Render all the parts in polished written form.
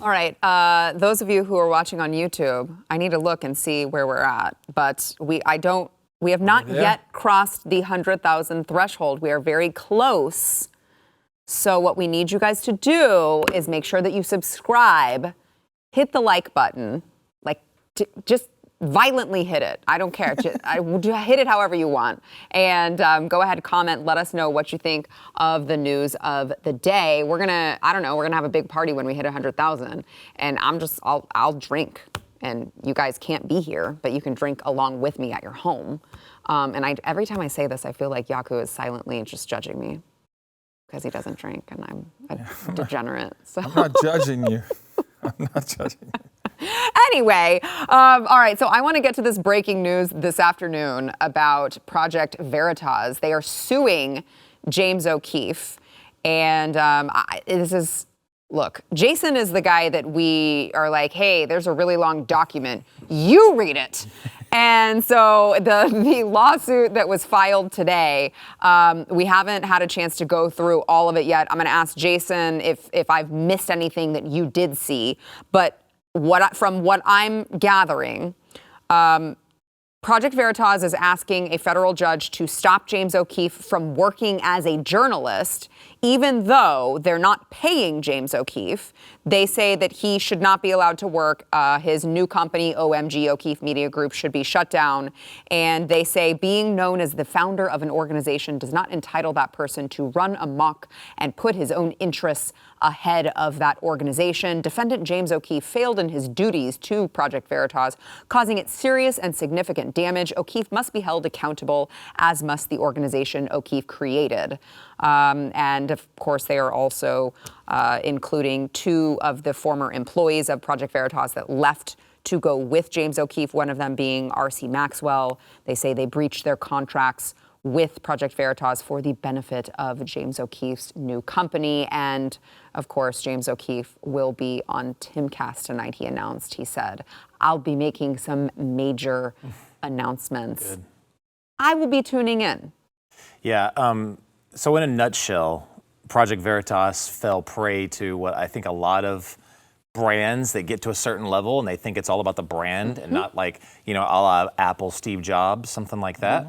All right, those of you who are watching on YouTube, I need to look and see where we're at. But we have not yet crossed the 100,000 threshold. We are very close. So what we need you guys to do is make sure that you subscribe, hit the like button, just violently hit it. I don't care. Hit it however you want. And go ahead, comment. Let us know what you think of the news of the day. We're going to have a big party when we hit 100,000. And I'll drink. And you guys can't be here, but you can drink along with me at your home. And every time I say this, I feel like Yaku is silently just judging me because he doesn't drink and I'm a degenerate. So. I'm not judging you. I'm not judging you. Anyway, all right, so I want to get to this breaking news this afternoon about Project Veritas. They are suing James O'Keefe. And look, Jason is the guy that we are like, hey, there's a really long document. You read it. And so the lawsuit that was filed today, we haven't had a chance to go through all of it yet. I'm going to ask Jason if I've missed anything that you did see. But from what I'm gathering, Project Veritas is asking a federal judge to stop James O'Keefe from working as a journalist, even though they're not paying James O'Keefe. They say that he should not be allowed to work. His new company, OMG, O'Keefe Media Group, should be shut down. And they say being known as the founder of an organization does not entitle that person to run amok and put his own interests ahead of that organization. Defendant James O'Keefe failed in his duties to Project Veritas, causing it serious and significant damage. O'Keefe must be held accountable, as must the organization O'Keefe created. And of course, they are also including two of the former employees of Project Veritas that left to go with James O'Keefe, one of them being R.C. Maxwell. They say they breached their contracts with Project Veritas for the benefit of James O'Keefe's new company. And of course, James O'Keefe will be on Timcast tonight, he announced. He said, I'll be making some major announcements. Good. I will be tuning in. Yeah, so in a nutshell, Project Veritas fell prey to what I think a lot of brands that get to a certain level and they think it's all about the brand and not like, a la Apple, Steve Jobs, something like that.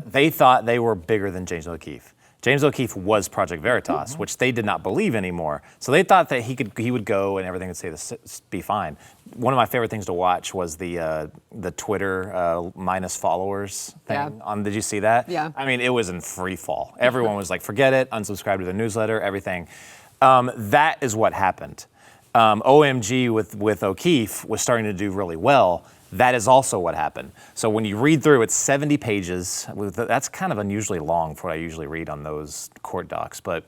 They thought they were bigger than James O'Keefe. James O'Keefe was Project Veritas, which they did not believe anymore. So they thought that he would go and everything would say this be fine. One of my favorite things to watch was the Twitter minus followers thing. Yeah. Did you see that? Yeah. I mean, it was in free fall. Everyone was like, forget it, unsubscribe to the newsletter, everything. That is what happened. OMG with O'Keefe was starting to do really well. That is also what happened. So when you read through, it's 70 pages. That's kind of unusually long for what I usually read on those court docs. But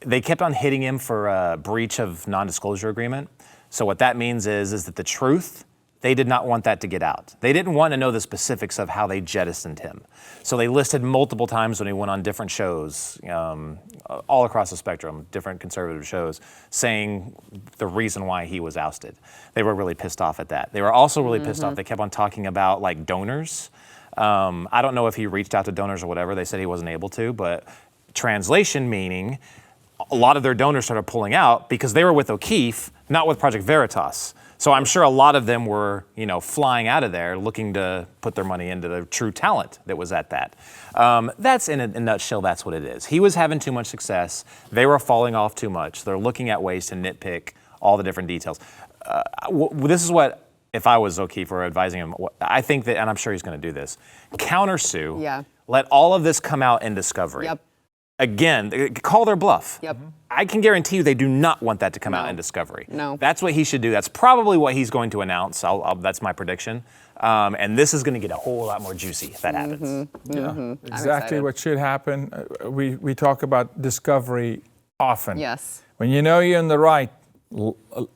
they kept on hitting him for a breach of non-disclosure agreement. So what that means is that the truth, they did not want that to get out. They didn't want to know the specifics of how they jettisoned him. So they listed multiple times when he went on different shows, all across the spectrum, different conservative shows, saying the reason why he was ousted. They were really pissed off at that. They were also really pissed off. They kept on talking about like donors. I don't know if he reached out to donors or whatever. They said he wasn't able to, but translation meaning a lot of their donors started pulling out because they were with O'Keefe, not with Project Veritas. So I'm sure a lot of them were, flying out of there looking to put their money into the true talent that was at that. That's in a nutshell, that's what it is. He was having too much success. They were falling off too much. They're looking at ways to nitpick all the different details. This is what, if I was O'Keefe or advising him, I think that, and I'm sure he's going to do this, countersue, let all of this come out in discovery. Yep. Again, call their bluff. Yep. I can guarantee you they do not want that to come out in discovery. No. That's what he should do. That's probably what he's going to announce. That's my prediction. And this is going to get a whole lot more juicy if that happens. Yeah, exactly what should happen. We talk about discovery often. Yes. When you know you're in the right,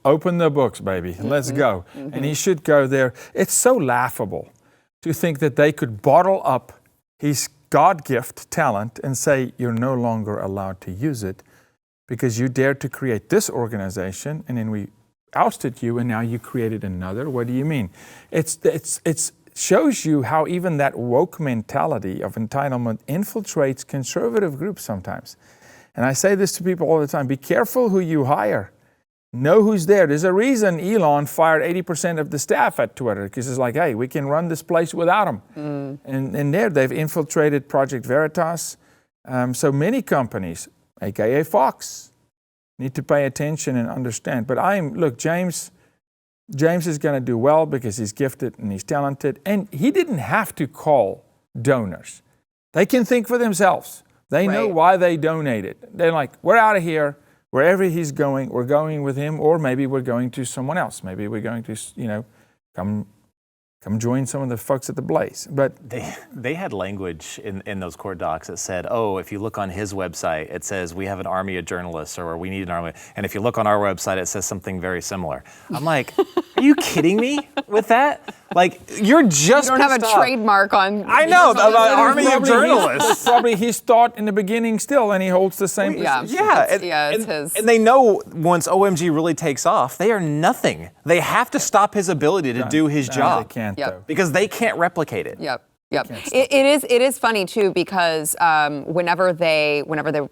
open the books, baby. Let's go. And he should go there. It's so laughable to think that they could bottle up his God-gift talent and say you're no longer allowed to use it because you dared to create this organization and then we ousted you and now you created another. What do you mean? It's shows you how even that woke mentality of entitlement infiltrates conservative groups sometimes. And I say this to people all the time, be careful who you hire know who's there. There's a reason Elon fired 80% of the staff at Twitter, because it's like, hey, we can run this place without them. And they've infiltrated Project Veritas. So many companies, aka Fox, need to pay attention and understand. But look, James is going to do well because he's gifted and he's talented. And he didn't have to call donors. They can think for themselves. They know why they donated. They're like, we're out of here. Wherever he's going, we're going with him, or maybe we're going to someone else. Maybe we're going to, come join some of the folks at the Blaze. But they had language in those court docs that said, oh, if you look on his website, it says we have an army of journalists, or we need an army. And if you look on our website, it says something very similar. I'm like, are you kidding me with that? Like, you're just You don't have a trademark on. I know, about army of journalists. Probably his thought in the beginning still, and he holds the same position. It's his. And they know once OMG really takes off, they are nothing. They have to stop his ability to do his job. They can't, though. Because they can't replicate it. Yep. It is funny too, because whenever they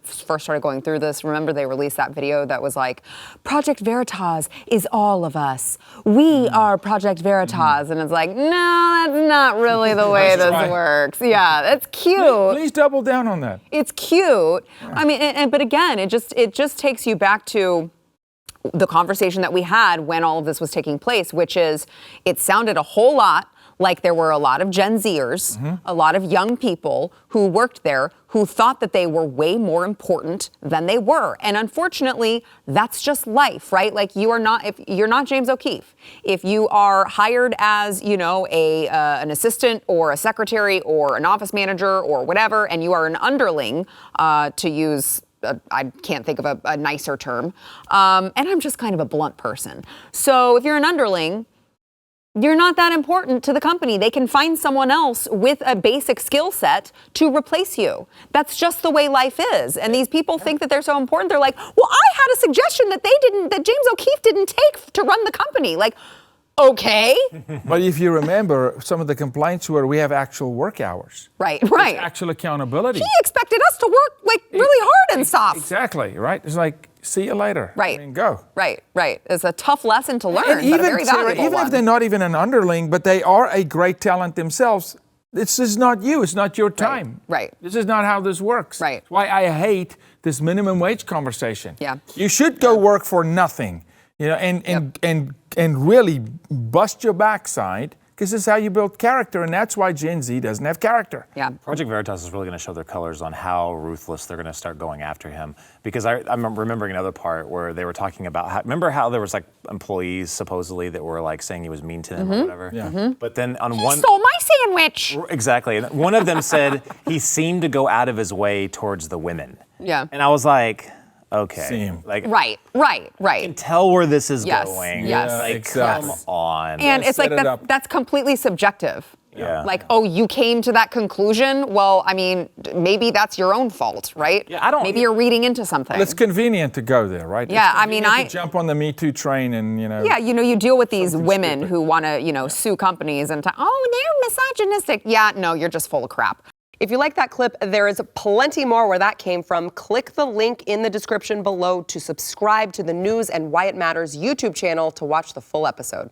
first started going through this, remember they released that video that was like, Project Veritas is all of us. We are Project Veritas. And it's like, no, that's not really the way this works. Yeah, that's cute. Please double down on that. It's cute. Yeah. I mean, but again, it just takes you back to the conversation that we had when all of this was taking place, which is, it sounded a whole lot like there were a lot of Gen Zers, a lot of young people who worked there who thought that they were way more important than they were. And unfortunately, that's just life, right? Like, if you're not James O'Keefe, if you are hired as, an assistant or a secretary or an office manager or whatever, and you are an underling, to use I can't think of a nicer term, and I'm just kind of a blunt person. So if you're an underling, you're not that important to the company. They can find someone else with a basic skill set to replace you. That's just the way life is. And these people think that they're so important. They're like, well, I had a suggestion that James O'Keefe didn't take to run the company. Like, okay. But if you remember, some of the complaints were we have actual work hours. Right. There's actual accountability. He expected us to work really hard and soft. Exactly, right? It's like, see you later. Right. I mean, go. Right. It's a tough lesson to learn, And but a very valuable even one. if they're not even an underling, but they are a great talent themselves, this is not you. It's not your time. Right. This is not how this works. Right. That's why I hate this minimum wage conversation. Yeah. You should go work for nothing, and really bust your backside, because this is how you build character, and that's why Gen Z doesn't have character. Yeah. Project Veritas is really going to show their colors on how ruthless they're going to start going after him. Because I'm remembering another part where they were talking about remember how there was like employees supposedly that were like saying he was mean to them or whatever. Yeah. But then on He stole my sandwich. Exactly. And one of them said he seemed to go out of his way towards the women. Yeah. And I was like, okay. Same. Like, Right. I can tell where this is Yes, going. yes. Like, Exactly. come on. And it's like set it up. that's completely subjective. Yeah. Like, oh, you came to that conclusion? Well, I mean, maybe that's your own fault, right? Yeah, Maybe you're reading into something. It's convenient to go there, right? Yeah, It's I mean, convenient to jump on the Me Too train and, Yeah, you deal with these women who want to, sue companies and they're misogynistic. Yeah, no, you're just full of crap. If you like that clip, there is plenty more where that came from. Click the link in the description below to subscribe to the News and Why It Matters YouTube channel to watch the full episode.